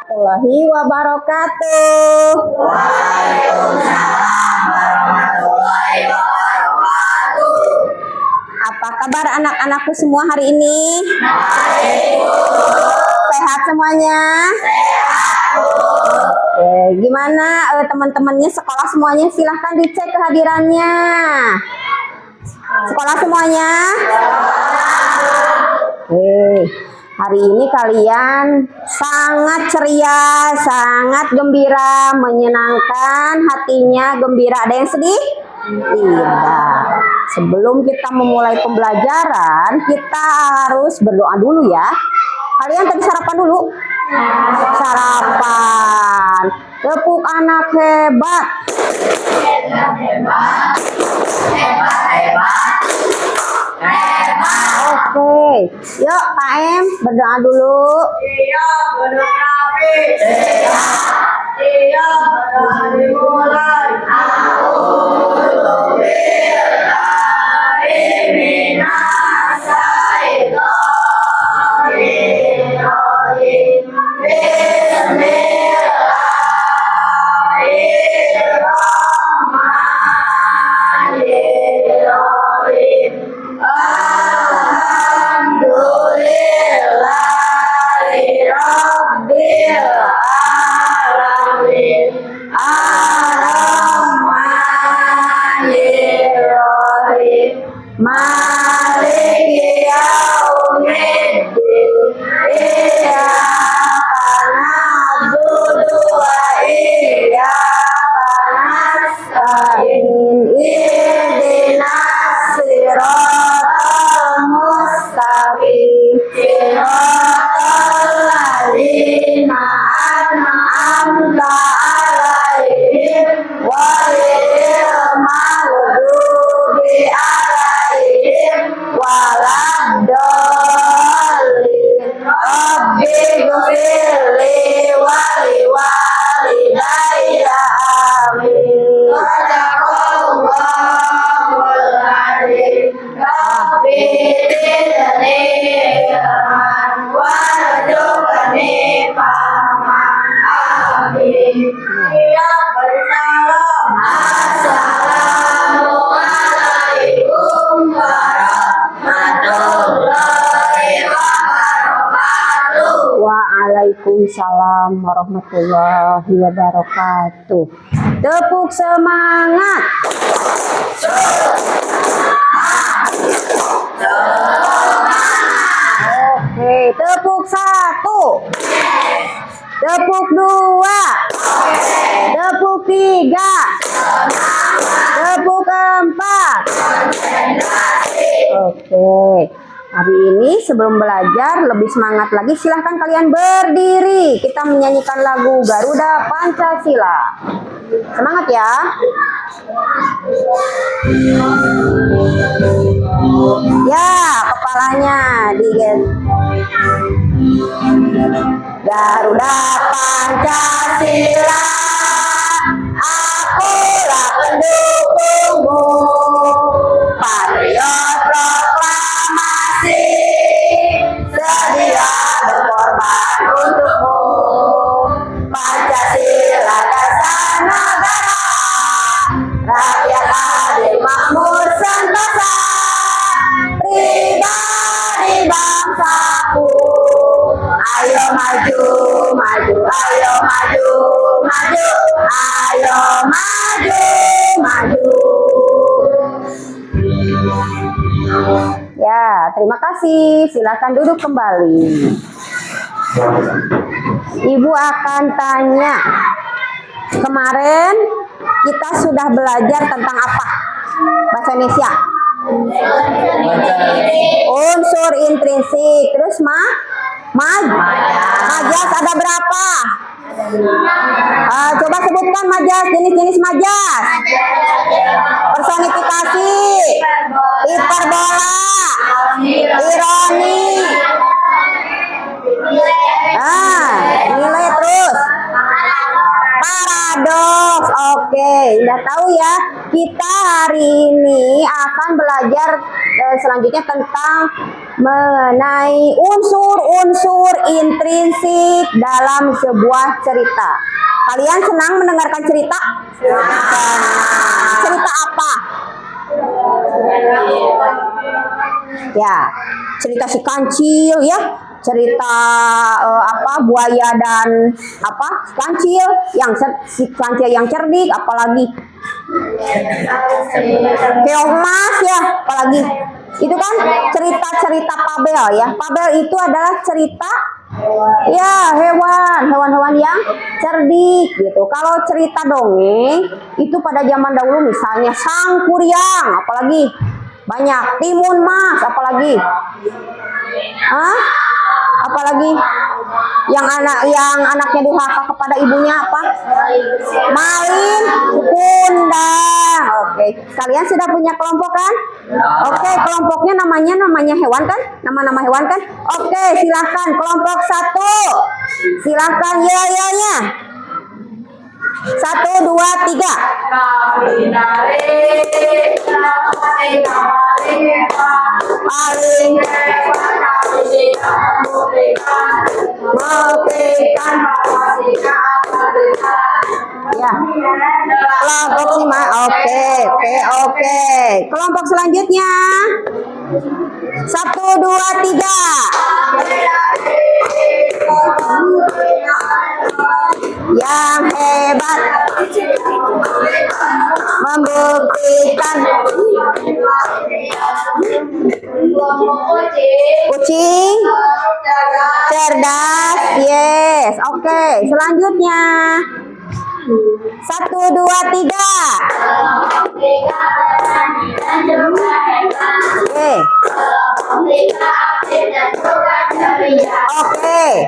Warahmatullahi wabarakatuh. Waalaikumsalam warahmatullahi wabarakatuh. Apa kabar anak-anakku semua hari ini? Baik, Bu. Sehat semuanya? Sehat, Bu. Gimana teman-temannya sekolah semuanya? Silahkan dicek kehadirannya. Sekolah semuanya? Hari ini kalian sangat ceria, sangat gembira, menyenangkan, hatinya gembira. Ada yang sedih? Tidak. Sebelum kita memulai pembelajaran, kita harus berdoa dulu ya. Kalian tadi sarapan dulu? Sarapan. Tepuk anak hebat. Hebat. Oke, yuk KM berdoa dulu. Iya, berdoa. Iya, berdoa dimulai. Waalaikumsalam warahmatullahi wabarakatuh. Tepuk semangat. Oke, tepuk satu. Tepuk dua. Tepuk tiga. Tepuk empat. Oke. Hari ini sebelum belajar lebih semangat lagi, silahkan kalian berdiri. Kita menyanyikan lagu Garuda Pancasila. Semangat ya. Ya, kepalanya digen. Garuda Pancasila, akulah pendukungmu. Patriot proklamasi, sedia berkorban untukmu. Pancasila dasar negara, rakyat adil makmur sentosa, pribadi bangsaku. Ayo maju, maju, ayo maju, maju, ayo maju, maju. Ya, terima kasih. Silakan duduk kembali. Ibu akan tanya, kemarin kita sudah belajar tentang apa? Bahasa Indonesia. Unsur intrinsik. Terus majas ada berapa? Coba sebutkan majas, jenis-jenis majas. Personifikasi, hiperbola, ironi, nilai terus, paradoks. Oke, udah tahu ya. Kita hari ini akan belajar selanjutnya tentang mengenai unsur-unsur intrinsik dalam sebuah cerita. Kalian senang mendengarkan cerita? Cerita apa? Ya, cerita si kancil ya. Cerita buaya dan kancil si kancil yang cerdik, apalagi keong mas ya, apalagi itu kan cerita fabel ya. Fabel itu adalah cerita ya hewan-hewan yang cerdik gitu. Kalau cerita dongeng itu pada zaman dahulu misalnya Sang Kuryang, apalagi banyak Timun Mas, apalagi apalagi yang anaknya durhaka kepada ibunya apa? Malin Kundang. Oke, kalian sudah punya kelompok kan? Oke, kelompoknya namanya hewan kan? Nama-nama hewan kan? Oke, silakan kelompok 1. Silakan ya. 1, 2, 3. Paling membuktikan ya. Kelompok 5. Oke. Kelompok selanjutnya 1, 2, 3. Yang hebat membuktikan kucing cerdas. Yes. Oke, selanjutnya 1, 2, 3. Oke.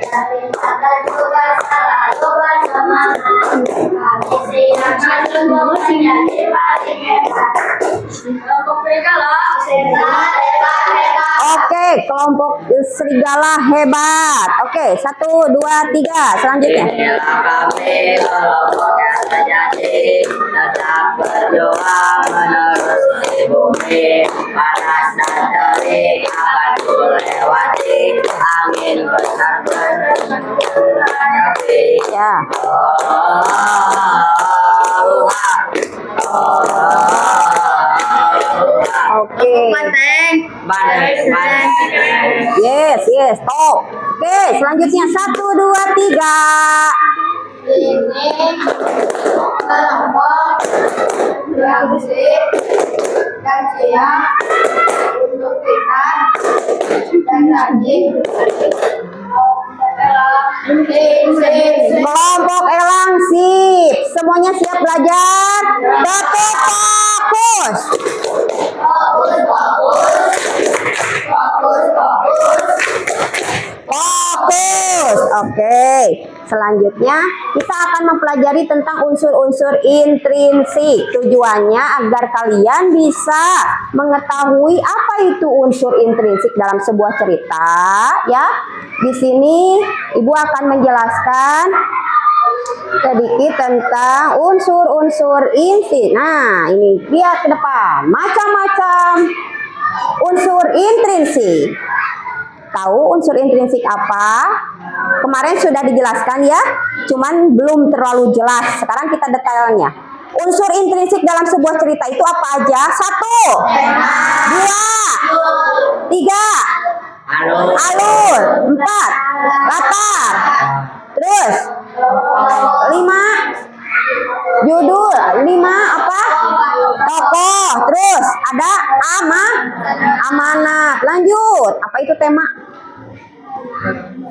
Oke, kelompok serigala hebat. Oke, 1, 2, 3. Selanjutnya. Kami kelompoknya terjadi, tetap berjuang menerus di bumi. Panas dan terik akan kulewati, angin besar menepi. Ya. Oke. Banteng. Yes. Stop. Oke, selanjutnya 1, 2, 3. Ini kelompok yang musik dan siap untuk kita dan lagi Kelompok elang sip. Semuanya siap belajar? Tetap fokus. Fokus. Oke. Selanjutnya kita akan mempelajari tentang unsur-unsur intrinsik. Tujuannya agar kalian bisa mengetahui apa itu unsur intrinsik dalam sebuah cerita, ya. Di sini Ibu akan menjelaskan sedikit tentang unsur-unsur intrinsik. Nah, ini lihat ke depan. Macam-macam unsur intrinsik. Tahu unsur intrinsik apa? Kemarin sudah dijelaskan ya, cuman belum terlalu jelas. Sekarang kita detailnya. Unsur intrinsik dalam sebuah cerita itu apa aja? 1, 2, 3. Alur. 4. Latar. Terus 5. Judul. 5 apa? Tokoh. Terus ada amanat. Lanjut. Apa itu tema?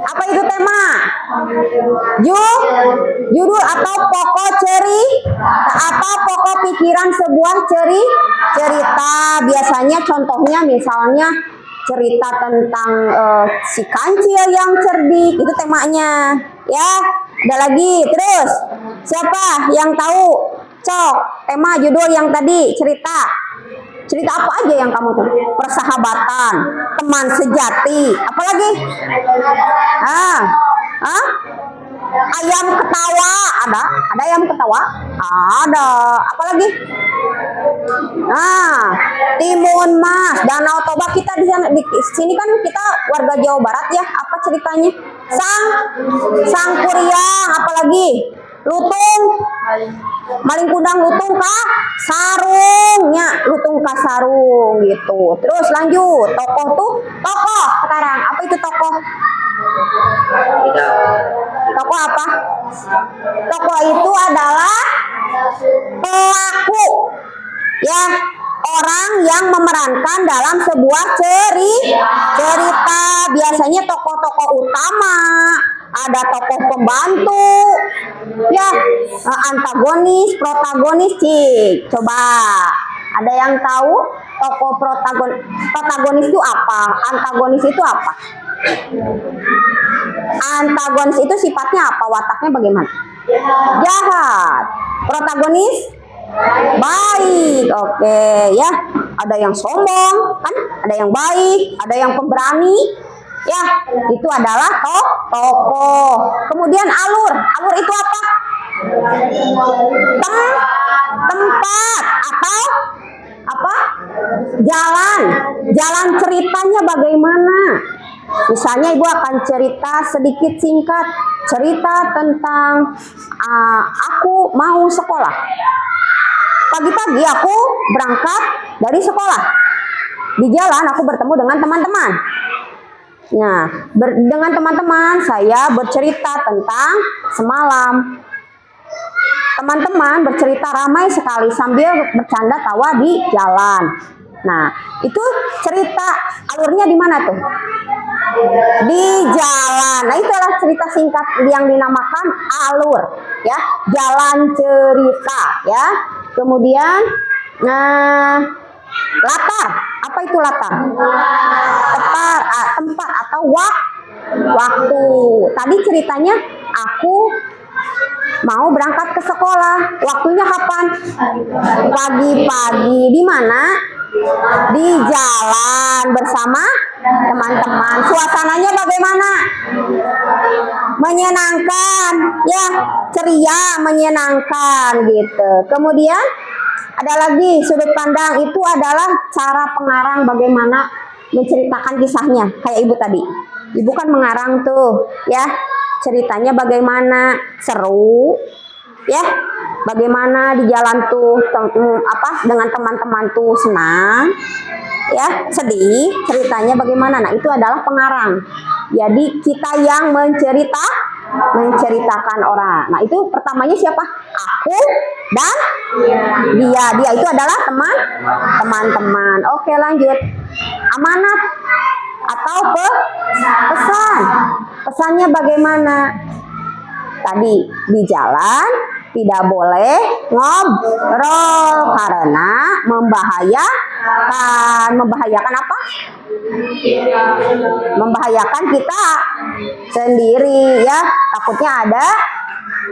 Apa itu tema? Judul atau pokok atau pokok pikiran sebuah cerita. Biasanya contohnya misalnya cerita tentang si kancil yang cerdik, itu temanya. Ya, ada lagi. Terus siapa yang tahu? Cok, tema judul yang tadi cerita. Cerita apa aja yang kamu tahu? Persahabatan, teman sejati, apalagi? Ayam ketawa, ada ayam ketawa, ada. Apa lagi? Nah, Timun Mas, Danau Toba. Kita di sini kan kita warga Jawa Barat ya. Apa ceritanya? Sang Kuryang, apalagi? Lutung, Maling Kundang, Lutung kah? Sarungnya, Lutung kah sarung gitu. Terus lanjut, tokoh sekarang. Apa itu tokoh? Tokoh apa? Tokoh itu adalah pelaku, ya, orang yang memerankan dalam sebuah cerita. Biasanya tokoh-tokoh utama, ada tokoh pembantu, ya, antagonis, protagonis. Coba ada yang tahu tokoh protagonis itu apa? Antagonis itu apa? Antagonis itu sifatnya apa? Wataknya bagaimana? Jahat. Protagonis baik. Oke, ya. Ada yang sombong, kan? Ada yang baik, ada yang pemberani. Ya, itu adalah tokoh. Kemudian alur itu apa? Tempat atau apa? Jalan ceritanya bagaimana? Misalnya ibu akan cerita sedikit singkat, cerita tentang aku mau sekolah. Pagi-pagi aku berangkat dari sekolah. Di jalan aku bertemu dengan teman-teman. Nah, dengan teman-teman saya bercerita tentang semalam. Teman-teman bercerita ramai sekali sambil bercanda tawa di jalan. Nah, itu cerita alurnya di mana tuh? Di jalan. Nah, itu adalah cerita singkat yang dinamakan alur, ya, jalan cerita, ya. Kemudian, latar. Apa itu latar? Tempat atau waktu. Tadi ceritanya aku mau berangkat ke sekolah. Waktunya kapan? Pagi-pagi. Di mana? Di jalan bersama teman-teman. Suasananya bagaimana? Menyenangkan, ya, ceria, menyenangkan gitu. Kemudian ada lagi sudut pandang, itu adalah cara pengarang bagaimana menceritakan kisahnya. Kayak ibu tadi, ibu kan mengarang tuh, ya, ceritanya bagaimana, seru, ya, bagaimana di jalan tuh dengan teman-teman tuh senang, ya, sedih, ceritanya bagaimana. Nah, itu adalah pengarang. Jadi kita yang menceritakan orang. Nah, itu pertamanya siapa? Aku dan dia itu adalah teman-teman. Oke, lanjut. Amanat atau pesan. Pesannya bagaimana? Tadi di jalan tidak boleh ngobrol karena membahayakan apa? Membahayakan kita sendiri, ya. Takutnya ada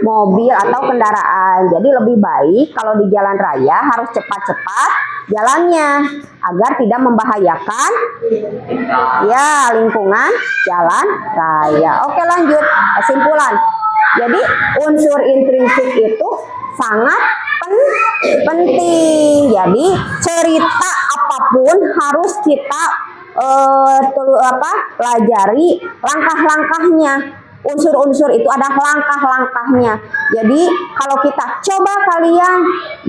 mobil atau kendaraan. Jadi lebih baik kalau di jalan raya harus cepat-cepat jalannya agar tidak membahayakan, ya, lingkungan jalan raya. Oke, lanjut kesimpulan. Jadi unsur intrinsik itu sangat penting. Jadi cerita apapun harus kita pelajari langkah-langkahnya. Unsur-unsur itu ada langkah-langkahnya. Jadi kalau kita coba kalian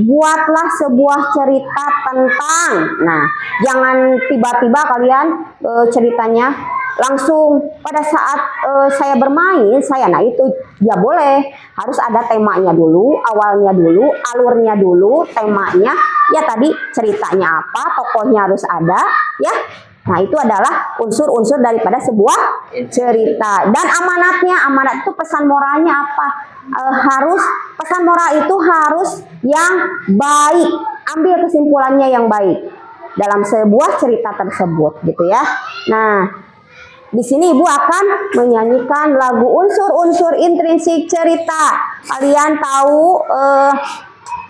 buatlah sebuah cerita tentang, nah, jangan tiba-tiba kalian ceritanya langsung pada saat saya bermain, nah itu ya boleh, harus ada temanya dulu, awalnya dulu, alurnya dulu, temanya, ya, tadi ceritanya apa, tokohnya harus ada, ya. Nah, itu adalah unsur-unsur daripada sebuah cerita. Dan amanat itu pesan moralnya apa? Pesan moral itu harus yang baik. Ambil kesimpulannya yang baik dalam sebuah cerita tersebut, gitu ya. Nah, di sini Ibu akan menyanyikan lagu unsur-unsur intrinsik cerita. Kalian tahu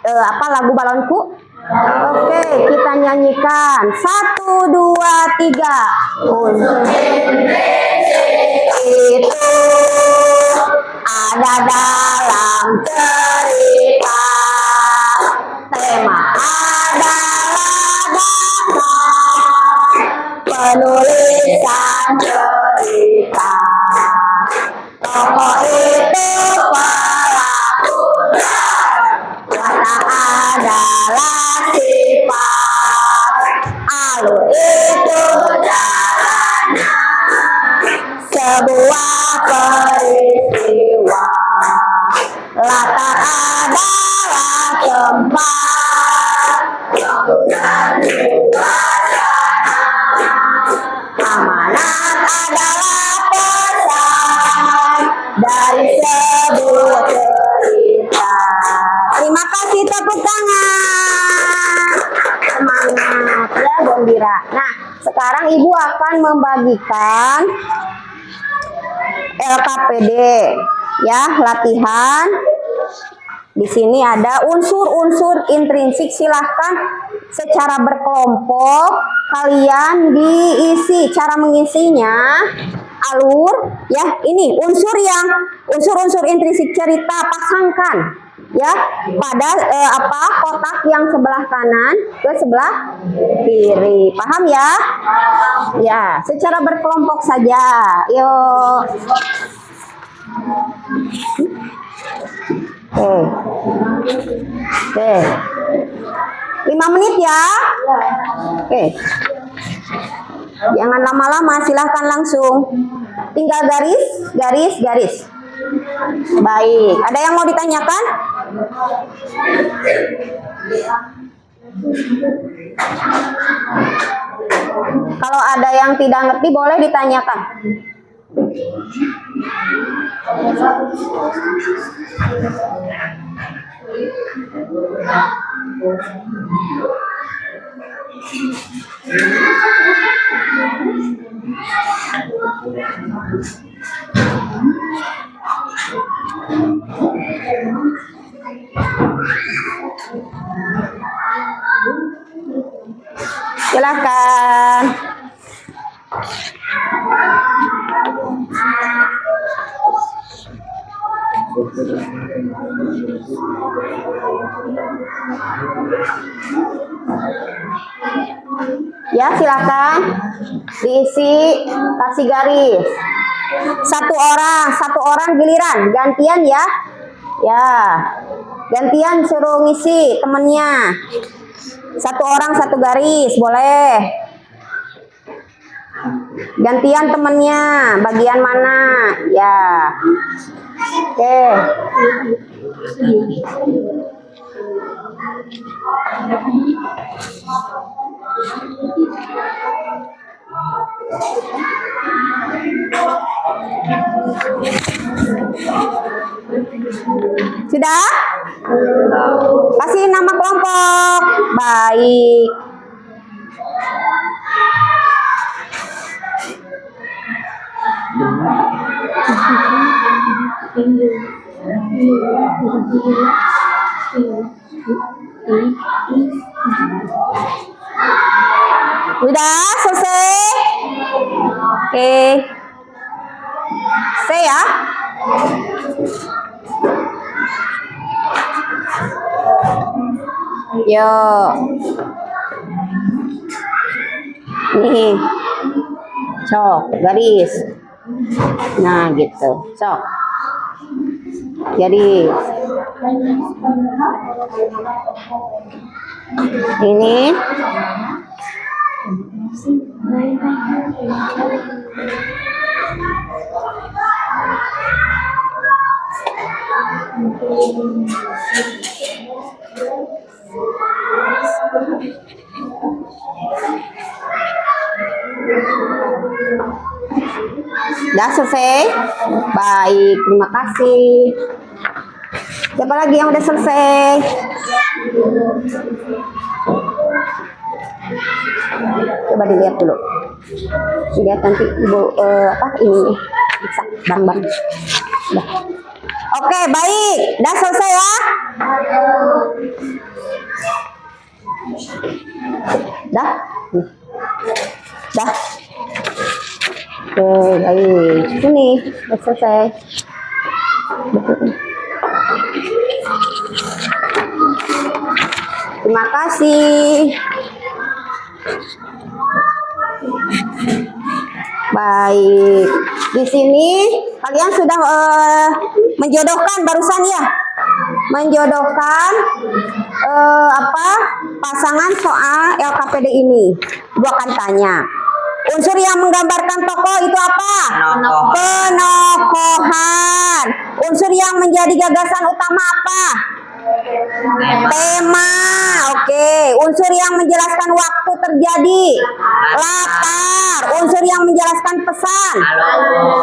apa lagu balonku? Oke, kita nyanyikan. 1, 2, 3. Unsur intrinsik itu ada dalam cerita. Tema adalah dasar penulisan cerita. Tokoh itu pelakunya, watak adalah sifat, alur itu jalannya, sebuah peristiwa, latar adalah tempat, kemudian wacana, amanat adalah pesan dari sebuah cerita. Terima kasih, tepuk tangan. Semangat ya, gembira. Nah, sekarang Ibu akan membagikan LKPD ya, latihan. Di sini ada unsur-unsur intrinsik, silahkan secara berkelompok kalian diisi. Cara mengisinya alur ya, ini unsur-unsur intrinsik cerita, pasangkan ya pada kotak yang sebelah kanan ke sebelah kiri. Paham ya? Ya, secara berkelompok saja. Yuk. Oke. 5 menit ya. Oke. Jangan lama-lama, silahkan langsung. Tinggal garis. Baik. Ada yang mau ditanyakan? Kalau ada yang tidak ngerti boleh ditanyakan. Silakan. Ya, silakan diisi, kasih garis. Satu orang giliran, gantian ya. Ya, gantian suruh ngisi temennya. Satu orang satu garis, boleh. Gantian temennya, bagian mana? Ya. Oke. Sudah? Kasih nama kelompok. Baik. Sudah selesai? Oke. Selesai ya? Yuk. Nih. Sok, garis. Nah, gitu. Sok. Garis. Ini. Sudah selesai? Baik, terima kasih. Siapa lagi yang udah selesai? Coba dilihat dulu. Lihat nanti Ibu ini bisa bang. Oke, baik. Udah selesai ya? Dah? Dah? Oke, baik. Ini udah selesai. Terima kasih. Baik, di sini kalian sudah menjodohkan barusan ya, menjodohkan pasangan soal LKPD ini. Gua akan tanya, unsur yang menggambarkan tokoh itu apa? Penokohan. Unsur yang menjadi gagasan utama apa? Tema. Oke. Unsur yang menjelaskan waktu terjadi? Latar. Unsur yang menjelaskan pesan?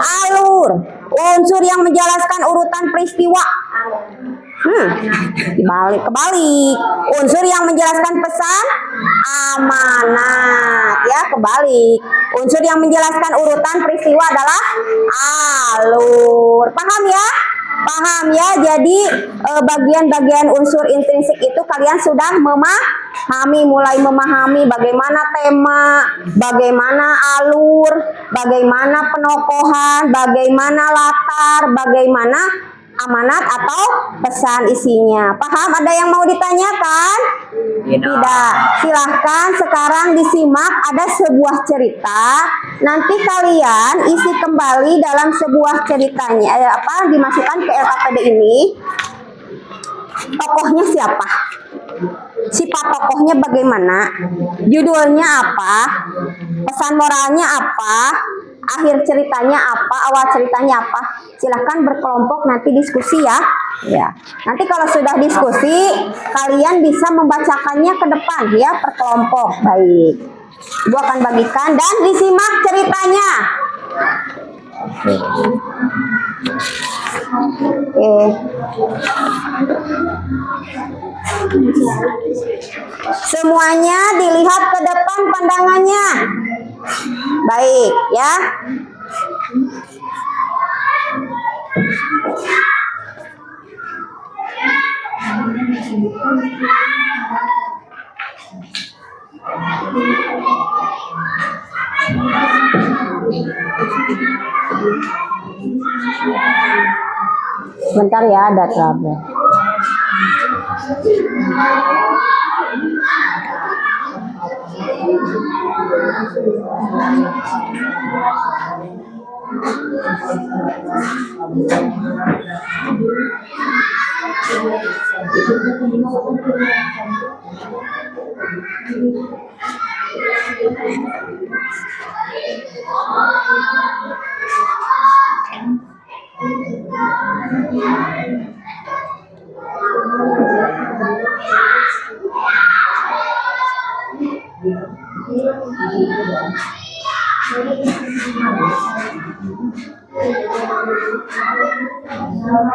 Alur. Unsur yang menjelaskan urutan peristiwa? Kebalik. Unsur yang menjelaskan pesan? Amanat. Ya, kebalik. Unsur yang menjelaskan urutan peristiwa adalah alur. Paham ya? Paham ya? Jadi bagian-bagian unsur intrinsik itu kalian sudah mulai memahami bagaimana tema, bagaimana alur, bagaimana penokohan, bagaimana latar, bagaimana amanat atau pesan isinya. Paham? Ada yang mau ditanyakan? Tidak. Silahkan sekarang disimak, ada sebuah cerita. Nanti kalian isi kembali dalam sebuah ceritanya. Dimasukkan ke LKPD ini. Tokohnya siapa? Sifat tokohnya bagaimana? Judulnya apa? Pesan moralnya apa? Akhir ceritanya apa? Awal ceritanya apa? Silahkan berkelompok nanti diskusi ya. Ya. Nanti kalau sudah diskusi, kalian bisa membacakannya ke depan ya per kelompok. Baik. Ibu akan bagikan dan disimak ceritanya. Oke. Semuanya dilihat ke depan pandangannya. Baik, ya. Bentar ya, ada trouble.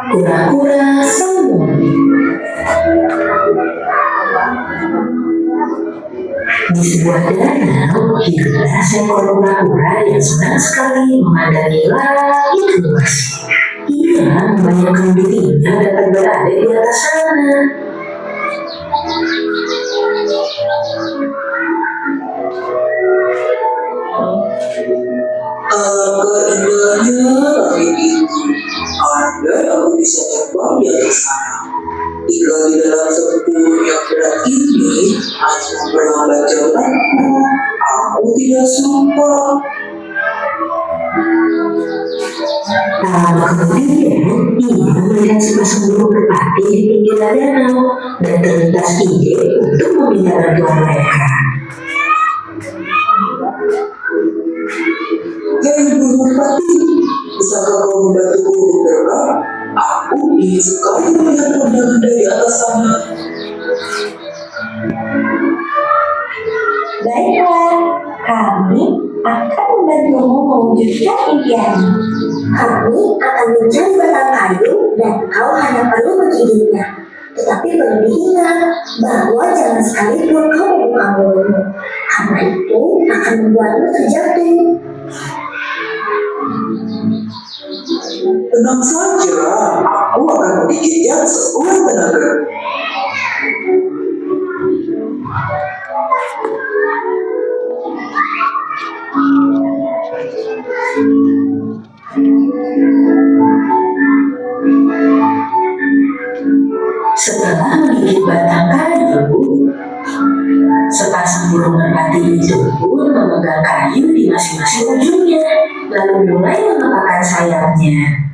Kura-kura sombong. Di sebuah danau hiduplah seekor kura-kura yang senang sekali memandangi langit luas. Ia membayangkan dirinya dapat berada di atas sana. Agak indahnya langit itu. Andai aku bisa terbang di atas sana. Jika di dalam tempur yang berat ini hanya memperlambat jalanku, aku tidak sumpah. Tak lama kemudian, ia melihat sepasang burung merpati di pinggiran danau dan terlintas ide untuk meminta bantuan mereka. Hei burung merpati, bisakah kau membantuku terbang? Aku ingin sekali melihat pemandangan dari atas sana. Baiklah, kami akan membantumu mewujudkan impianmu. Kami akan mencari batang kayu dan kau hanya perlu menggigitnya. Tetapi perlu diingat bahwa jangan sekalipun kau membuka mulutmu, karena itu akan membuatmu terjatuh. Tenang saja, aku akan menggigitnya sekuat tenaga. menggigit batang kayu, sepasang burung merpati itu pun memegang kayu di masing-masing ujungnya, lalu mulai mengepakkan sayapnya.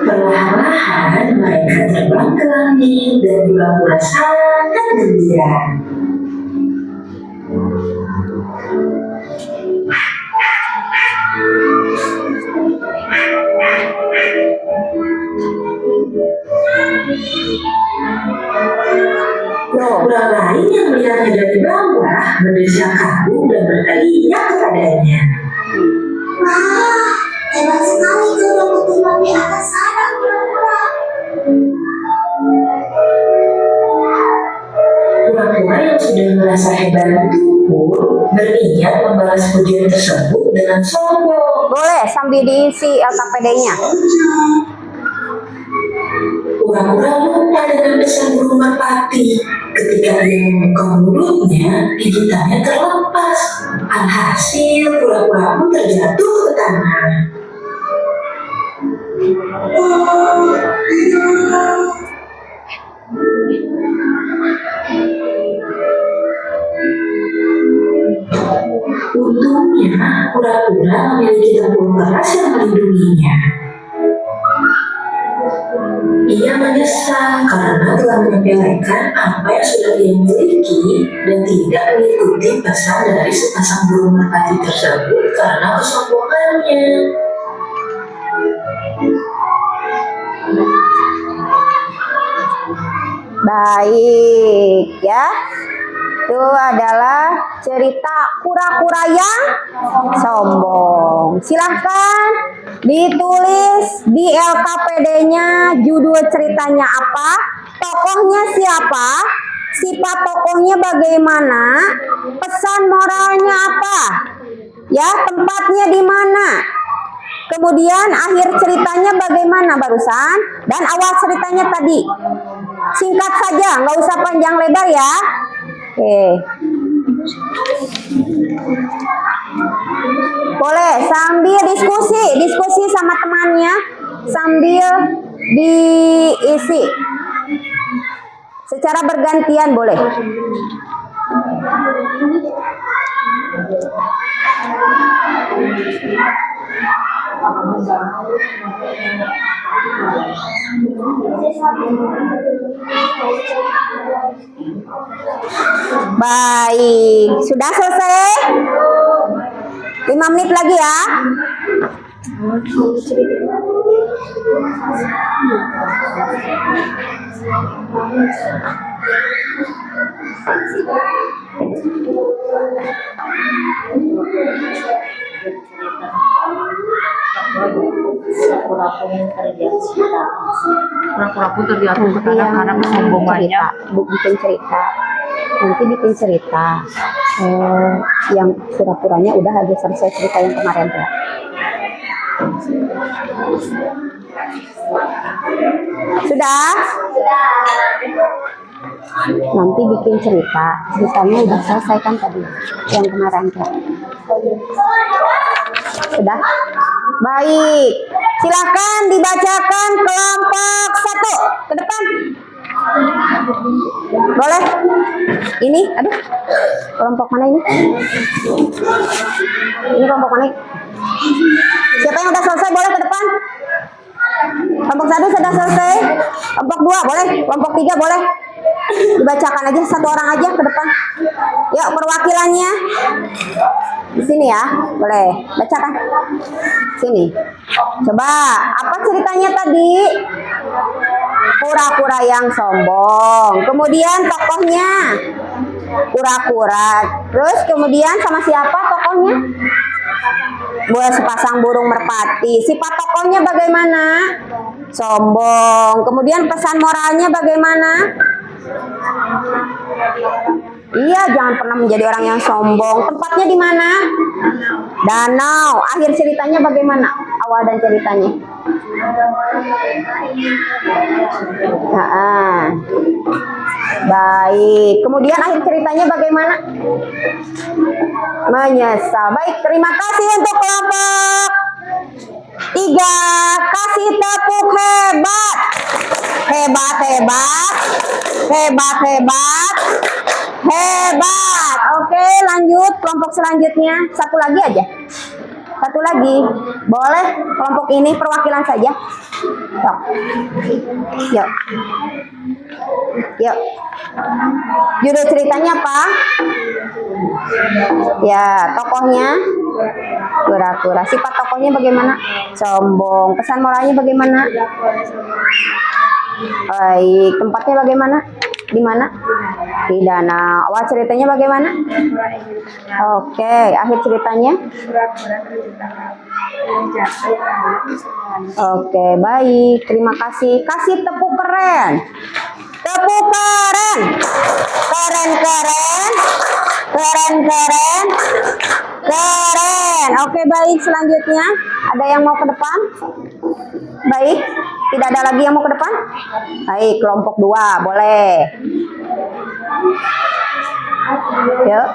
Perlahan-lahan mereka terbang ke langit dan pura-pura sangat gembira. Burung lain yang melihatnya dari bawah mendesak kagum dan berteriak kepadanya. Wah, hebat sekali kau dapat terbang di atas sana, kura-kura. Kura-kura yang sudah merasa hebat itu pun berniat membalas pujian tersebut dengan sombong. Boleh sambil diisi LKPD-nya. Kura-kura lupa dengan pesan burung merpati. Ketika dia membuka mulutnya, gigitannya terlepas. Alhasil, kura-kura pun terjatuh ke tanah. Untungnya, kura-kura memiliki tempurung keras yang melindunginya. Ia menyesal karena telah menyepelekan apa yang sudah dia miliki dan tidak mengikuti pesan dari sepasang burung merpati tersebut karena kesombongannya. Baik ya. Itu adalah cerita kura-kura yang sombong. Silahkan ditulis di LKPD-nya judul ceritanya apa, tokohnya siapa, sifat tokohnya bagaimana, pesan moralnya apa, ya tempatnya di mana, kemudian akhir ceritanya bagaimana barusan, dan awal ceritanya tadi. Singkat saja, nggak usah panjang lebar ya. Oke. Boleh sambil diskusi sama temannya, sambil diisi. Secara bergantian boleh. Baik, sudah selesai? 5 menit lagi ya. Pura-pura pun terjatuh ke tanah karena kesombongannya. Bikin cerita. Nanti bikin cerita. Yang pura-puranya udah aja selesai cerita yang kemarin tuh. Sudah? Nanti bikin cerita. Ceritanya udah selesai kan tadi yang kemarin tuh. Sudah? Baik. Silakan dibacakan kelompok 1 ke depan. Boleh? Ini, aduh. Kelompok mana ini? Ini kelompok mana? Siapa yang udah selesai boleh ke depan? Kelompok 1 sudah selesai. Kelompok 2 boleh. Kelompok 3 boleh. Dibacakan aja satu orang aja ke depan. Yuk perwakilannya. Di sini ya. Boleh. Bacakan. Sini. Coba, apa ceritanya tadi? Kura-kura yang sombong. Kemudian tokohnya kura-kura. Terus kemudian sama siapa tokohnya? Sepasang burung merpati. Sifat tokohnya bagaimana? Sombong. Kemudian pesan moralnya bagaimana? Iya, jangan pernah menjadi orang yang sombong. Tempatnya di mana? Danau. Akhir ceritanya bagaimana? Awal dan ceritanya. Baik. Kemudian akhir ceritanya bagaimana? Menyesal. Baik, terima kasih untuk kelompok 3. Kasih tepuk hebat. Hebat. hebat. Hebat, hebat. Hebat. Oke, lanjut kelompok selanjutnya. Satu lagi aja. Satu lagi. Boleh kelompok ini perwakilan saja. Yuk. Yuk. Yuk. Judul ceritanya apa? Ya, tokohnya kura-kura. Sifat tokohnya bagaimana? Sombong. Pesan moralnya bagaimana? Baik. Tempatnya bagaimana? Di mana? Di danau. Awal ceritanya bagaimana? Oke, akhir ceritanya? Oke, baik. Terima kasih. Kasih tepuk keren. Tepuk keren. Keren, keren. Keren, keren. Keren. Oke, baik. Selanjutnya, ada yang mau ke depan? Baik. Tidak ada lagi yang mau ke depan? Baik, kelompok 2. Boleh. Yuk.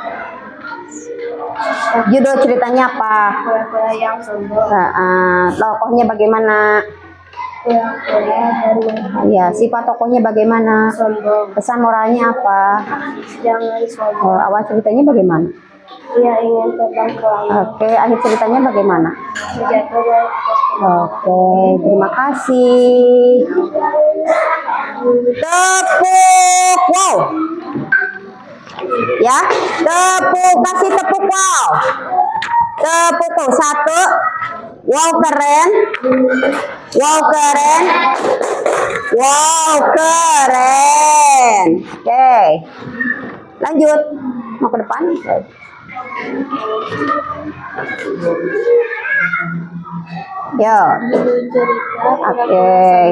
Judul ceritanya apa? Kura-kura yang sombong. Tokohnya bagaimana? Kura-kura dan Ya, sifat tokohnya bagaimana? sombong. Pesan moralnya apa? Jangan sombong. Awal ceritanya bagaimana? Dia ingin terbang ke langit. Oke, akhir ceritanya bagaimana? Jatuh dari atas pohon. Oke, terima kasih. Tepuk, wow. Ya, tepuk, kasih tepuk, wow. Tepuk tuh, 1. Wow, keren. Wow, keren. Wow, keren. Oke. Lanjut. Mau ke depan? Yo. Judul cerita Oke,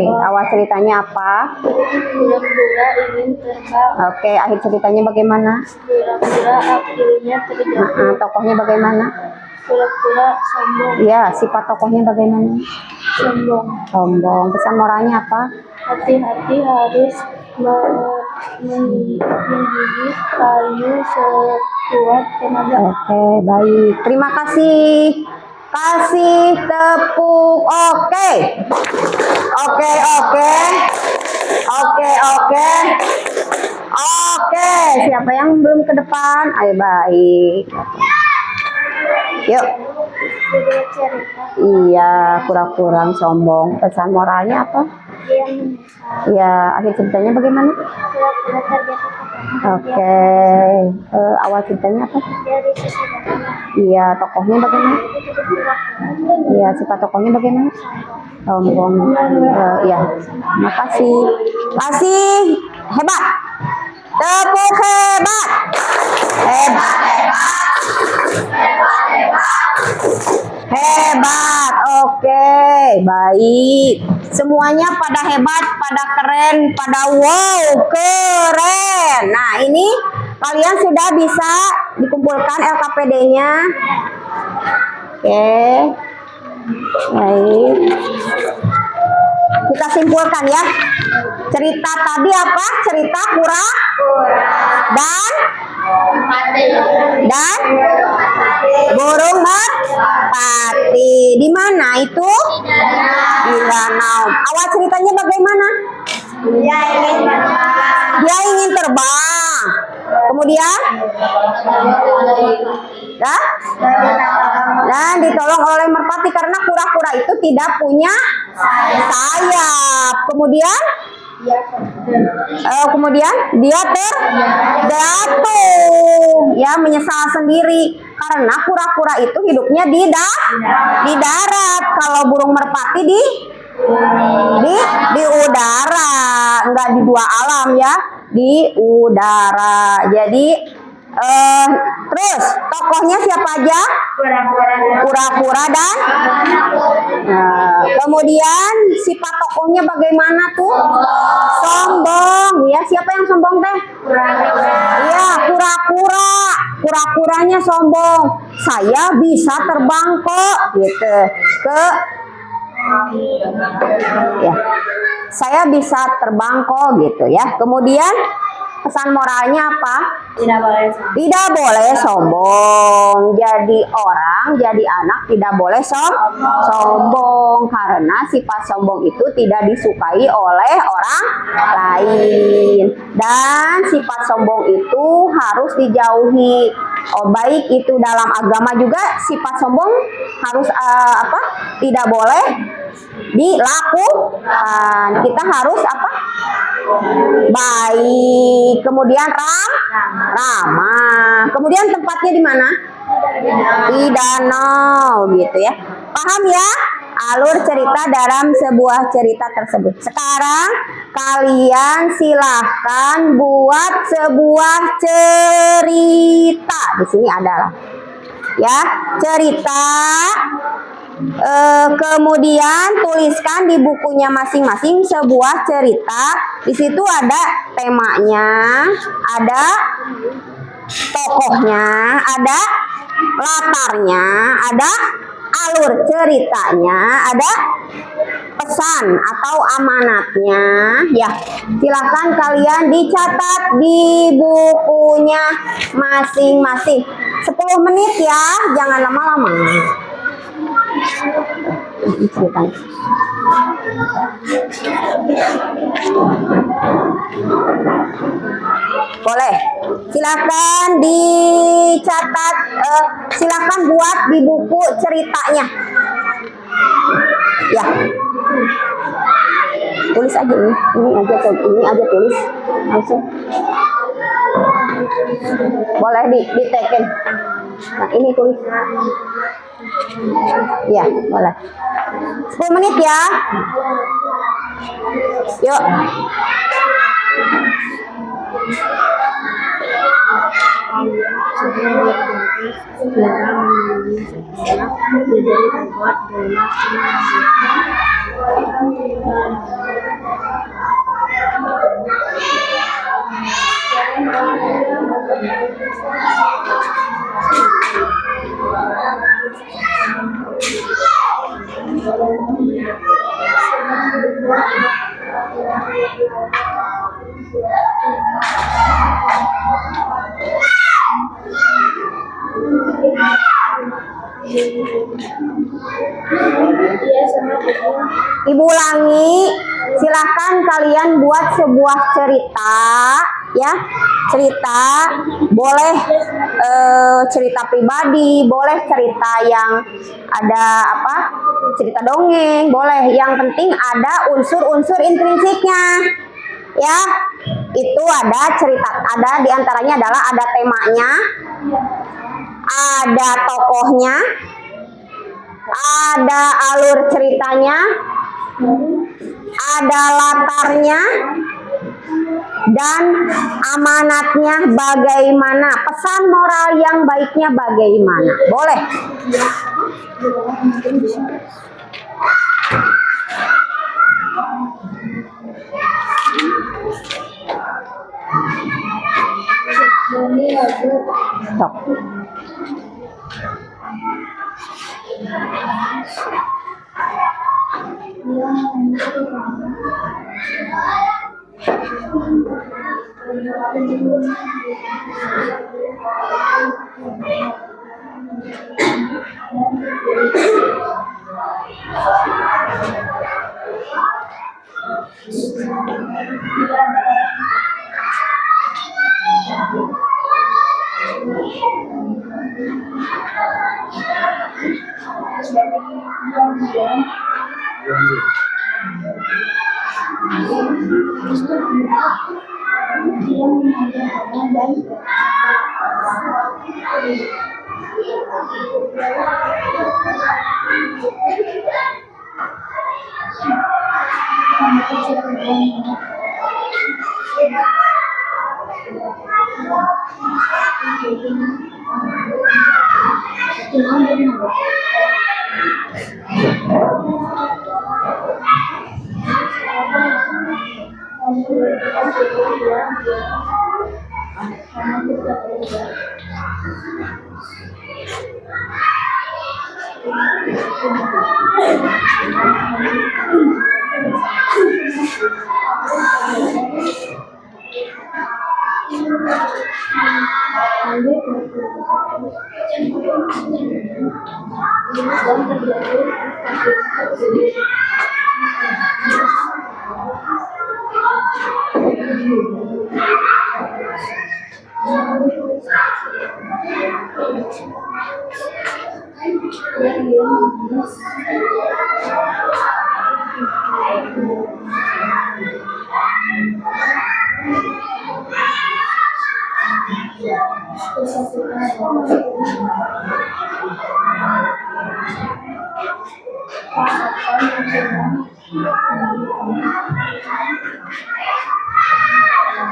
awal ceritanya apa? Kura-kura ingin terbang. Oke, akhir ceritanya bagaimana? Kura-kura akhirnya terjatuh. Tokohnya bagaimana? Kura-kura sombong. Ya, sifat tokohnya bagaimana? Sombong. Sombong. Pesan moralnya apa? Hati-hati harus menggigit kayu sekuat tenaga. Oke, baik. Terima kasih. Kasih tepuk. Oke. Oke, oke. Oke, oke. Oke, siapa yang belum ke depan? Ayo, baik. Yuk. Judul cerita Iya, kurang-kurang sombong. Pesan moralnya apa? dia menyesal. Ya, akhir ceritanya bagaimana? Kura-kura terjatuh ke tanah. Oke. Awal ceritanya apa? Dari sisi bawah. Iya, tokohnya bagaimana? Kura-kura Iya, sifat tokohnya bagaimana? Sombong. Iya, makasih. Kasih. Hebat. Tepuk hebat. Hebat, hebat. Hebat, hebat. Hebat. Oke, baik. Semuanya pada hebat, pada keren, pada wow, keren. Nah, ini kalian sudah bisa dikumpulkan LKPD-nya. Oke. Baik. Kita simpulkan ya. Cerita tadi apa? Cerita kura dan burung merpati. Di mana itu? Di danau. Awal ceritanya bagaimana? Dia ingin terbang. Kemudian? Ya? Dan ditolong oleh merpati karena kura-kura itu tidak punya sayap. Kemudian dia terjatuh, ya, menyesal sendiri karena kura-kura itu hidupnya di darat. Kalau burung merpati di udara, enggak di dua alam ya, di udara. Jadi terus tokohnya siapa aja? Kura-kura dan kemudian sifat tokohnya bagaimana tuh? Sombong. Ya, siapa yang sombong teh? Iya, kura-kura. Kura-kuranya sombong. Saya bisa terbang kok, gitu. Ya. Saya bisa terbang kok, gitu ya. Kemudian pesan moralnya apa? Tidak boleh sombong. Tidak boleh sombong. Jadi orang, jadi anak tidak boleh sombong karena sifat sombong itu tidak disukai oleh orang lain. Dan sifat sombong itu harus dijauhi. Oh, baik itu dalam agama juga sifat sombong harus tidak boleh dilakukan. Kita harus apa? Baik, kemudian ramah. Kemudian tempatnya di mana? Di danau gitu ya. Paham ya? Alur cerita dalam sebuah cerita tersebut. Sekarang kalian silahkan buat sebuah cerita. Di sini adalah ya cerita. Kemudian tuliskan di bukunya masing-masing sebuah cerita. Di situ ada temanya, ada tokohnya, ada latarnya, ada alur ceritanya, ada pesan atau amanatnya. Ya, silakan kalian dicatat di bukunya masing-masing. 10 menit ya, jangan lama-lama. Boleh, silakan dicatat, silakan buat di buku ceritanya. Ya, tulis aja ini aja tulis langsung. Boleh diteken. Nah ini tulis. Ya, boleh. 10 menit ya. Yuk. Ibu ulangi, silahkan kalian buat sebuah cerita ya, cerita boleh cerita pribadi, boleh cerita yang ada apa, cerita dongeng, boleh, yang penting ada unsur-unsur intrinsiknya ya. Itu ada cerita, ada diantaranya adalah ada temanya, ada tokohnya, ada alur ceritanya, ada latarnya, dan amanatnya bagaimana, pesan moral yang baiknya bagaimana. Boleh. Sok.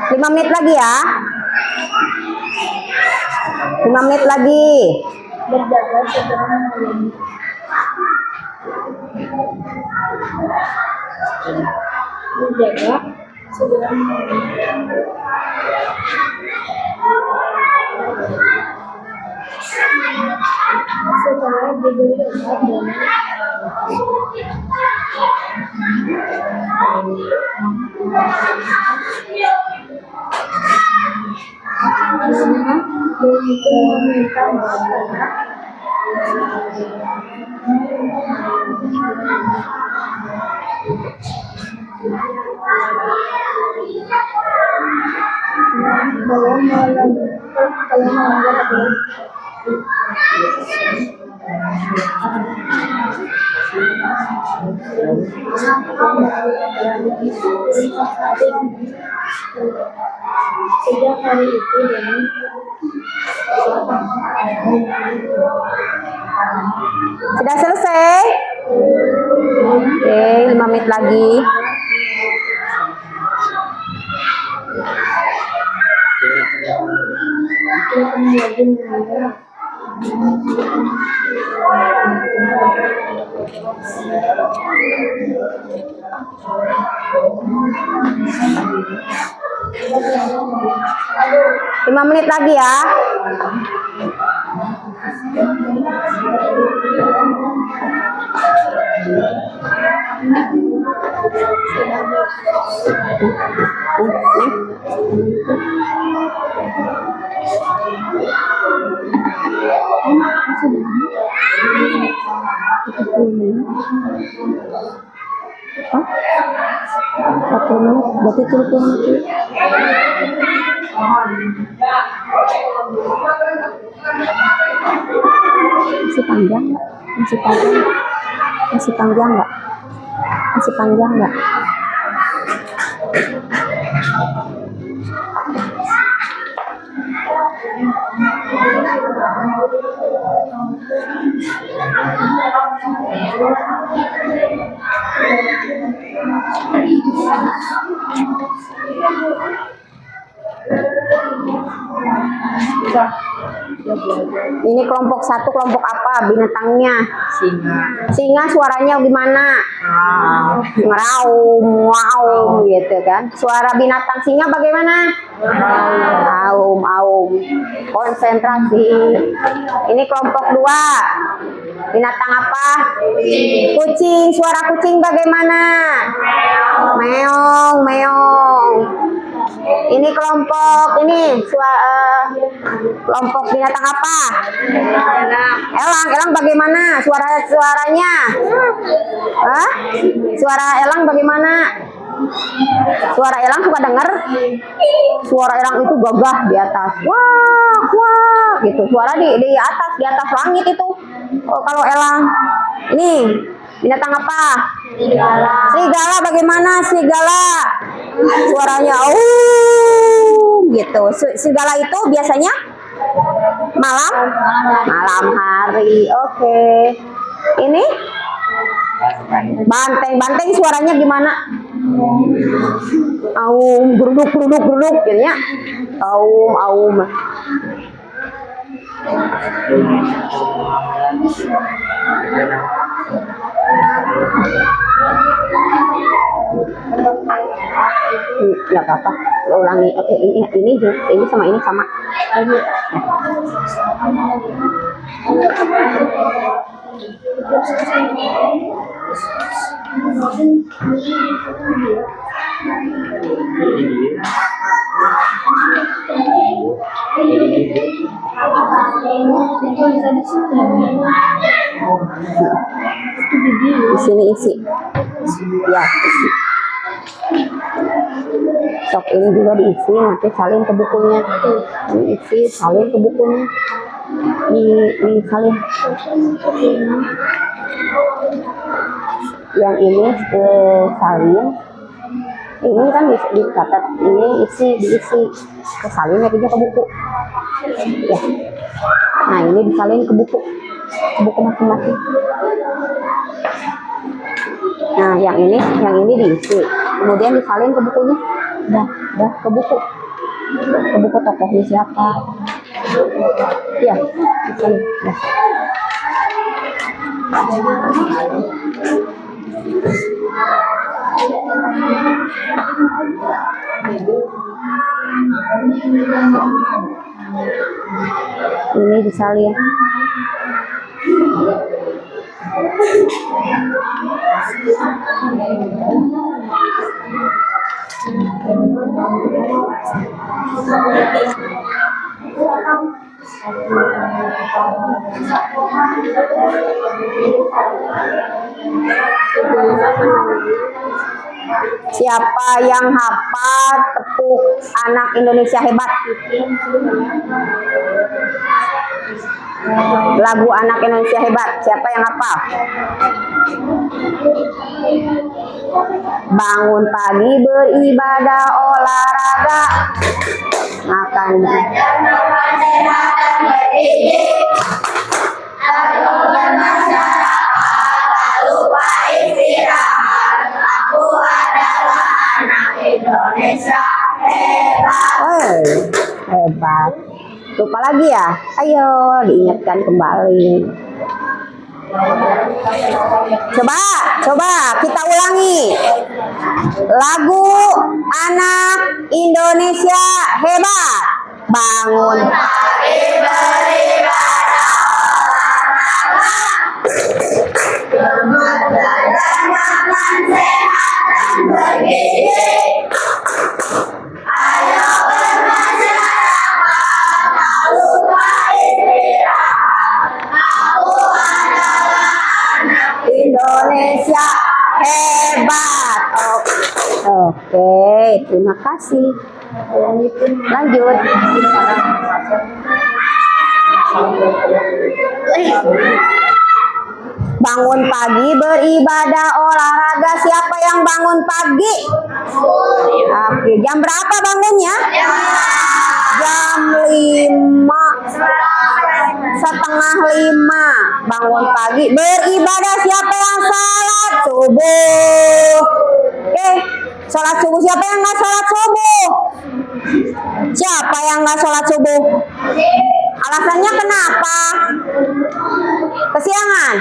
Lima menit lagi ya. 5 menit lagi. Sejak hari itu Deni Sudah selesai? Oke, 5 menit lagi. Lima menit lagi ya. Hah? 40 menit, berarti 30 menit. Masih panjang nggak? Masih panjang nggak? Masih panjang nggak? Masih panjang nggak? Ini kelompok satu, kelompok apa binatangnya? Singa. Singa suaranya gimana? Ngeraum, waum gitu kan. Suara binatang singa bagaimana? Aum, aum. Konsentrasi. Ini kelompok dua. Binatang apa? Kucing. Suara kucing bagaimana? Meong, meong. Ini kelompok ini kelompok binatang apa? Elang. Elang bagaimana suaranya? Hah? Suara elang bagaimana? Suara elang suka dengar? Suara elang itu gagah di atas. Wah, wah gitu. Suara di atas langit itu. Oh, kalau elang. Ini binatang apa? Serigala bagaimana serigala? Suaranya gitu. Serigala itu biasanya malam hari. Oke. Ini banteng suaranya gimana? Aum, geruduk gitu ya. Aum. Nggak apa-apa, ulangi. Oke, ini sama ini sama. Di sini isi. Ya, isi. Sok ini juga diisi, nanti salin ke bukunya. Ini isi, salin ke bukunya. Salin. Yang ini salin. Ini kan dicatat, ini diisi. Kesalin lagi ke buku. Ya. Nah, ini disalin ke buku masing-masing. Nah, yang ini diisi. Kemudian disalin ke bukunya. Dah ke buku. Ke buku tokohnya siapa? Ya, disalin. Ya. Ini disalin. Siapa yang hafal tepuk anak Indonesia hebat? Lagu anak Indonesia hebat, siapa yang hafal? Bangun pagi beribadah olahraga makan Indonesia hebat. Hebat. Lupa lagi ya? Ayo diingatkan kembali. Coba kita ulangi. Lagu anak Indonesia hebat. Bangun Pagi beribadah olahraga, belajar makan sehat dan bergizi. Ayo bermasyarakat, tak lupa istirahat. Aku adalah anak Indonesia hebat. Oke, terima kasih. Lanjut. Bangun pagi beribadah olahraga. Siapa yang bangun pagi? Oke, jam berapa bangunnya? Jam 5:30. Bangun pagi beribadah. Siapa yang salat subuh? Oke, salat subuh. Siapa yang nggak salat subuh? Siapa yang nggak salat subuh? Alasannya kenapa? Kesiangan.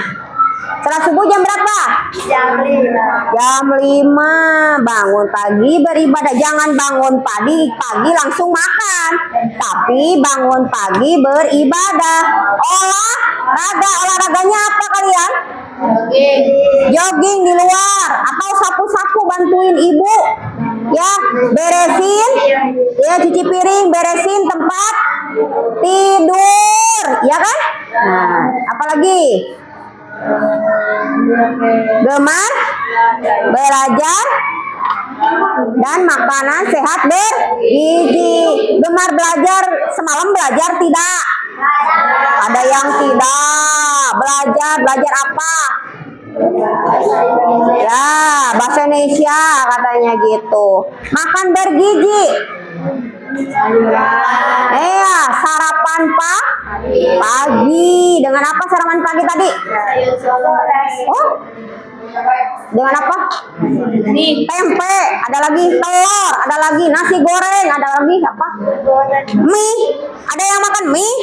Salat subuh jam berapa? jam 5. Jam 5. Bangun pagi beribadah. Jangan bangun pagi langsung makan. Tapi bangun pagi beribadah. Olahraganya apa kalian? Jogging di luar. Atau sapu-sapu bantuin ibu. Ya, beresin. Ya, cuci piring, beresin tempat tidur. Ya kan? Nah, apalagi? Gemar belajar dan makanan sehat bergizi. Gemar belajar, semalam belajar tidak? Ada yang tidak belajar apa? Ya, bahasa Indonesia katanya gitu. Makan bergizi. Iya, sarapan pagi. Dengan apa sarapan pagi tadi? Oh, dengan apa? Tempe, ada lagi telur, ada lagi nasi goreng, ada lagi apa? Mie. Ada yang makan mie?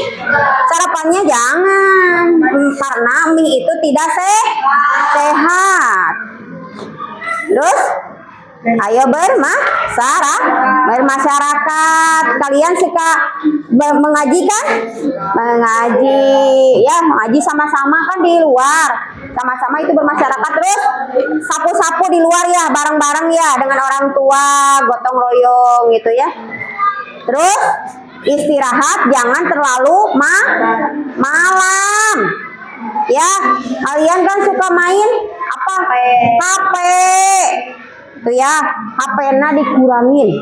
Sarapannya jangan, karena mie itu tidak sehat. Terus, ayo bermasyarakat. Kalian suka mengaji kan? Mengaji, ya mengaji sama-sama kan di luar. Sama-sama itu bermasyarakat. Terus sapu-sapu di luar ya, bareng-bareng ya dengan orang tua, gotong royong gitu ya. Terus istirahat jangan terlalu malam. Ya, kalian kan suka main apa? HP. Tuh ya, HP-na dikurangin.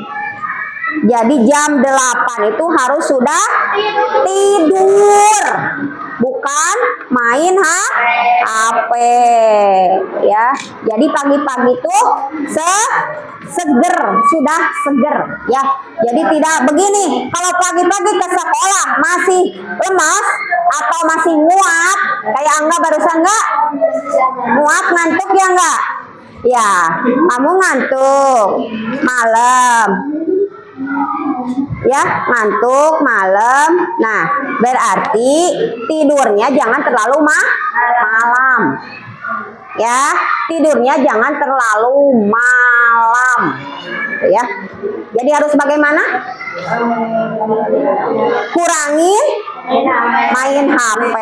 Jadi jam 8 itu harus sudah tidur, bukan main HP ya. Jadi pagi-pagi tuh seger, sudah seger ya. Jadi tidak begini, kalau pagi-pagi ke sekolah masih lemas atau masih nguap, kayak Angga barusan enggak? Nguap, ngantuk ya enggak? Ya, kamu ngantuk malam. Ya, ngantuk malam. Nah, berarti tidurnya jangan terlalu malam. Ya, tidurnya jangan terlalu malam. Ya. Jadi harus bagaimana? Kurangin main HP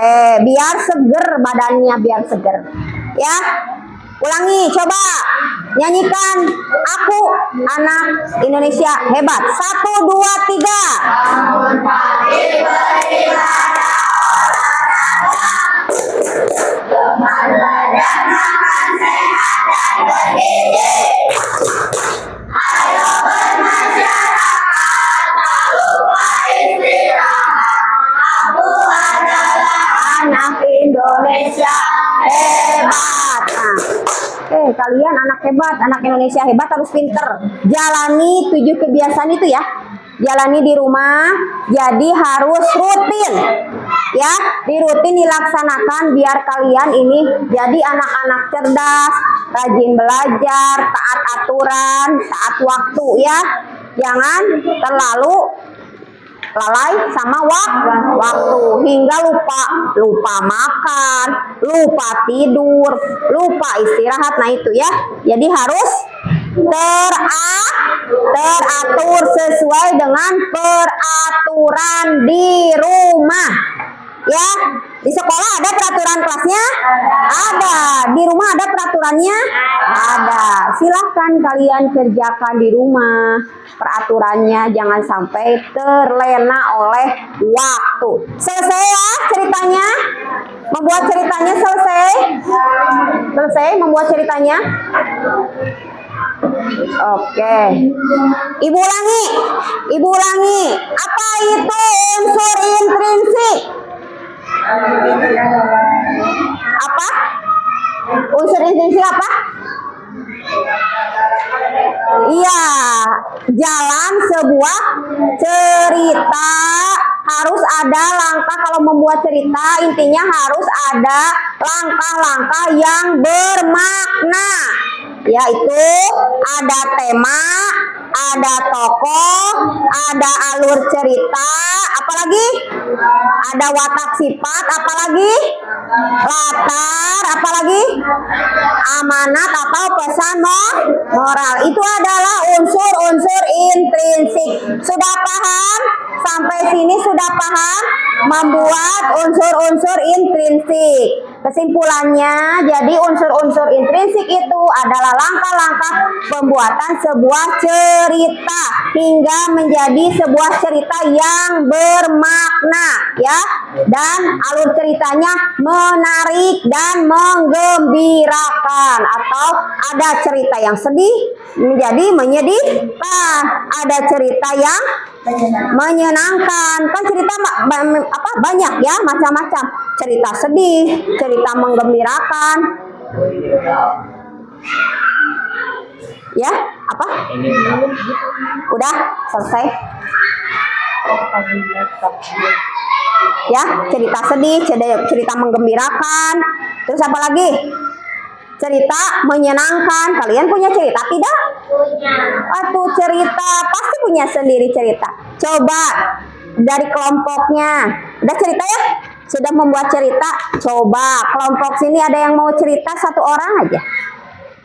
biar seger badannya, biar seger. Ya. Ulangi, coba nyanyikan Aku Anak Indonesia Hebat. 1, 2, 3. Bangun pagi beribadah olahraga, lemah badan makan sehat dan bergizi. Ayo bermasyarakat, tak lupa istirahat. Aku adalah Anak Indonesia Hebat. Nah, kalian anak hebat, anak Indonesia hebat harus pinter. Jalani 7 kebiasaan itu ya. Jalani di rumah, jadi harus rutin. Ya, dirutin dilaksanakan biar kalian ini jadi anak-anak cerdas, rajin belajar, taat aturan, taat waktu ya. Jangan terlalu lalai sama waktu hingga lupa makan, lupa tidur, lupa istirahat. Nah itu ya, jadi harus teratur sesuai dengan peraturan di rumah ya. Di sekolah ada peraturan kelasnya? Ada. Di rumah ada peraturannya? Ada. Silahkan kalian kerjakan di rumah peraturannya, jangan sampai terlena oleh waktu. Selesai ya ceritanya? Membuat ceritanya selesai? Selesai membuat ceritanya? Oke. Ibu ulangi. Apa itu unsur intrinsik? Apa? Unsur intrinsik apa? Iya, jalan sebuah cerita harus ada langkah. Kalau membuat cerita intinya harus ada langkah-langkah yang bermakna, yaitu ada tema, ada tokoh, ada alur cerita, apalagi ada watak sifat, apalagi latar, apalagi amanat atau pesan moral. Itu adalah unsur-unsur intrinsik. Sudah paham? Sampai sini sudah paham membuat unsur-unsur intrinsik. Kesimpulannya, jadi unsur-unsur intrinsik itu adalah langkah-langkah pembuatan sebuah cerita hingga menjadi sebuah cerita yang bermakna ya, dan alur ceritanya menarik dan menggembirakan. Atau ada cerita yang sedih menjadi menyedihkan, ada cerita yang menyenangkan. Kan cerita banyak ya, macam-macam. Cerita sedih, cerita menggembirakan. Ya, apa? Udah selesai. Ya, cerita sedih, cerita menggembirakan. Terus apa lagi? Cerita menyenangkan. Kalian punya cerita tidak? Punya. Waktu cerita pasti punya sendiri cerita. Coba dari kelompoknya. Udah cerita ya? Sudah membuat cerita? Coba kelompok sini ada yang mau cerita, 1 orang aja.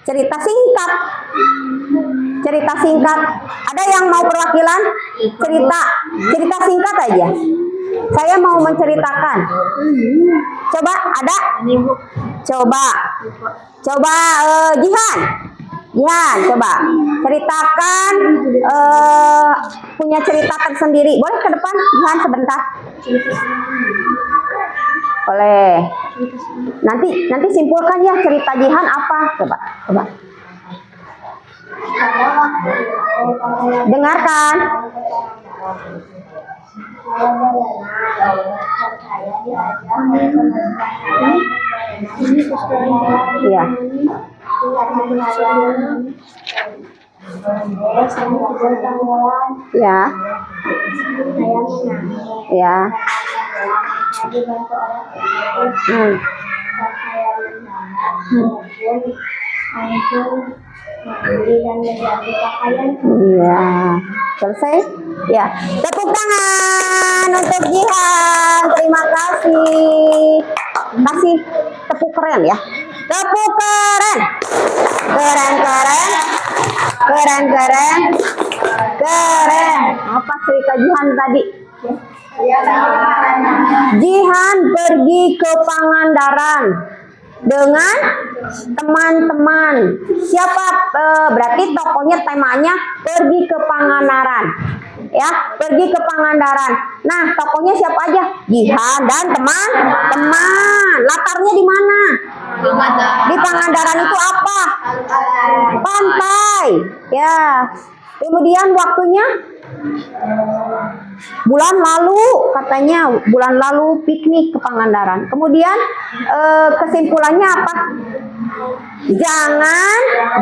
Cerita singkat. Cerita singkat. Ada yang mau perwakilan? Cerita singkat aja. Saya mau menceritakan. Coba ada? Coba Jihan, coba ceritakan punya cerita tersendiri. Boleh ke depan, Jihan, sebentar. Boleh. Nanti simpulkan ya cerita Jihan apa? Coba. Pada waktu itu, pangeran Dengarkan. saya berenang, saya diajak oleh teman-teman. Ini sesuai Iya. Ya. Ya. Iya. Selesai? Ya. Tepuk tangan untuk Jihan. Terima kasih. Kasih tepuk keren ya. Tepuk keren. Keren, keren. Keren, keren. Keren. Apa cerita Jihan tadi? Jihan pergi ke Pangandaran dengan teman-teman. Siapa? Berarti tokonya temanya pergi ke Pangandaran. Ya, pergi ke Pangandaran. Nah, tokonya siapa aja? Jihan dan teman-teman. Latarnya di mana? Di Pangandaran itu apa? Pantai. Ya. Kemudian waktunya bulan lalu, katanya bulan lalu piknik ke Pangandaran. Kemudian kesimpulannya apa? Jangan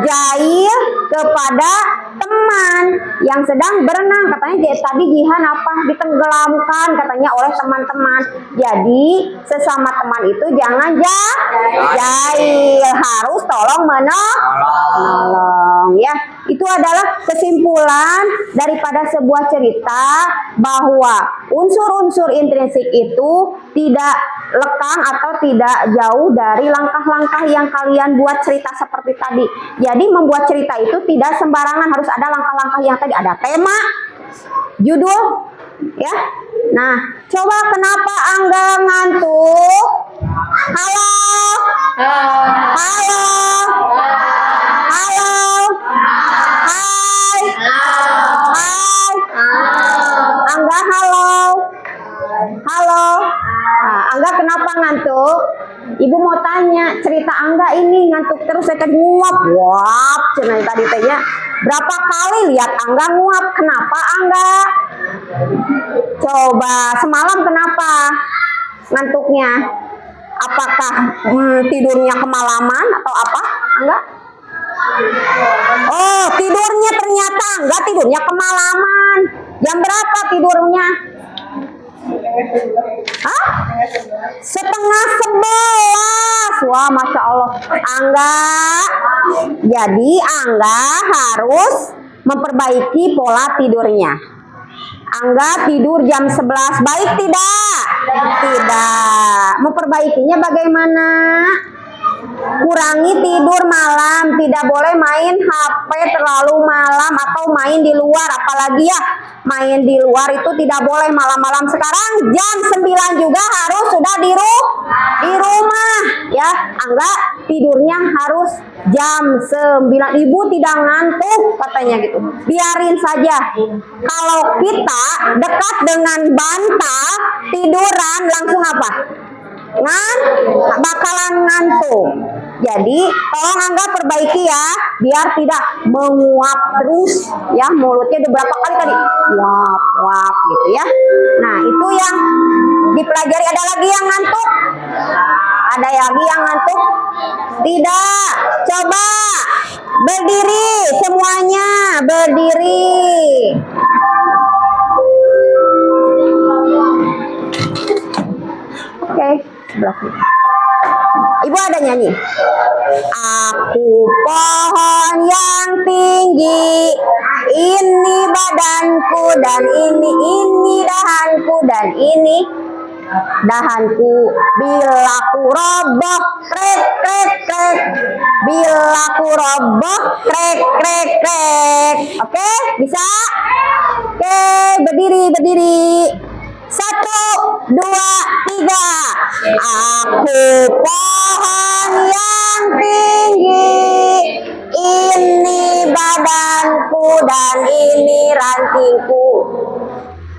jahil kepada teman yang sedang berenang. Katanya tadi Jihan apa? Ditenggelamkan katanya oleh teman-teman. Jadi sesama teman itu jangan jahil, harus tolong menolong ya. Itu adalah kesimpulan daripada sebuah cerita bahwa unsur-unsur intrinsik itu tidak lekang atau tidak jauh dari langkah-langkah yang kalian buat cerita seperti tadi. Jadi membuat cerita itu tidak sembarangan, harus ada langkah-langkah yang tadi, ada tema, judul, ya. Nah, coba kenapa Angga ngantuk? Halo? Halo? Halo? Hai? Hai? Angga halo? Halo? Nah, Angga kenapa ngantuk? Ibu mau tanya, cerita Angga ini ngantuk terus, saya tadi nguap, cenah tadi tanya. Berapa kali lihat Angga nguap? Kenapa Angga? Coba semalam kenapa ngantuknya? Apakah tidurnya kemalaman atau apa? Angga? Oh, tidurnya ternyata Angga tidurnya kemalaman. Jam berapa tidurnya? Hah? 10:30. Wah, Masya Allah. Angga, jadi Angga harus memperbaiki pola tidurnya. Angga tidur jam 11, baik tidak? Tidak. Memperbaikinya bagaimana? Kurangi tidur malam, tidak boleh main HP terlalu malam atau main di luar, apalagi ya main di luar itu tidak boleh malam-malam. Sekarang jam 9 juga harus sudah di rumah ya. Angga tidurnya harus jam 9. Ibu tidak ngantuk katanya gitu. Biarin saja. Kalau kita dekat dengan bantal tiduran langsung apa? Bakalan ngantuk. Jadi tolong Angga perbaiki ya, biar tidak menguap terus ya, mulutnya udah berapa kali tadi nguap gitu ya. Nah itu yang dipelajari. Ada lagi yang ngantuk? Ada lagi yang ngantuk? Tidak. Coba berdiri semuanya, berdiri. Oke. Ibu ada nyanyi. Aku pohon yang tinggi, ini badanku dan ini dahanku dan ini dahanku. Bila ku roboh, krek krek krek. Bila ku roboh, krek krek krek. Oke, bisa? Oke, berdiri. 1, 2, 3. Aku pohon yang tinggi, ini badanku dan ini rantingku.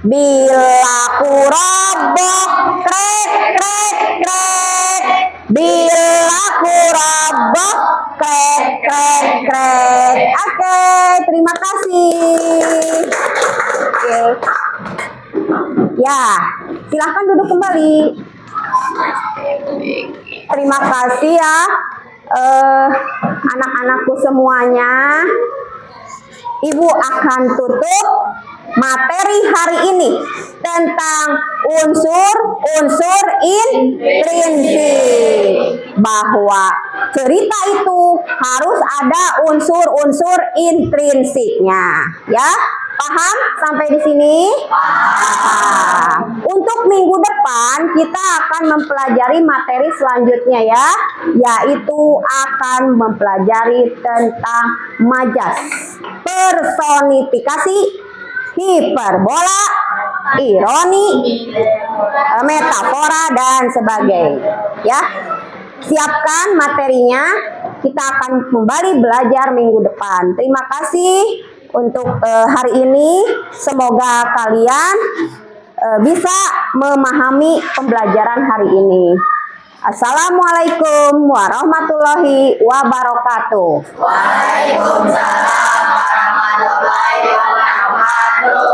Bila ku roboh, krek krek krek. Bila ku roboh, krek, krek, krek. Oke, terima kasih. Oke. Ya, silahkan duduk kembali. Terima kasih ya, anak-anakku semuanya. Ibu akan tutup materi hari ini tentang unsur-unsur intrinsik, bahwa cerita itu harus ada unsur-unsur intrinsiknya, ya. Paham sampai di sini? Paham. Untuk minggu depan kita akan mempelajari materi selanjutnya ya, yaitu akan mempelajari tentang majas, personifikasi, hiperbola, ironi, metafora dan sebagainya. Ya, siapkan materinya. Kita akan kembali belajar minggu depan. Terima kasih untuk hari ini. Semoga kalian bisa memahami pembelajaran hari ini. Assalamualaikum warahmatullahi wabarakatuh. Waalaikumsalam warahmatullahi wabarakatuh.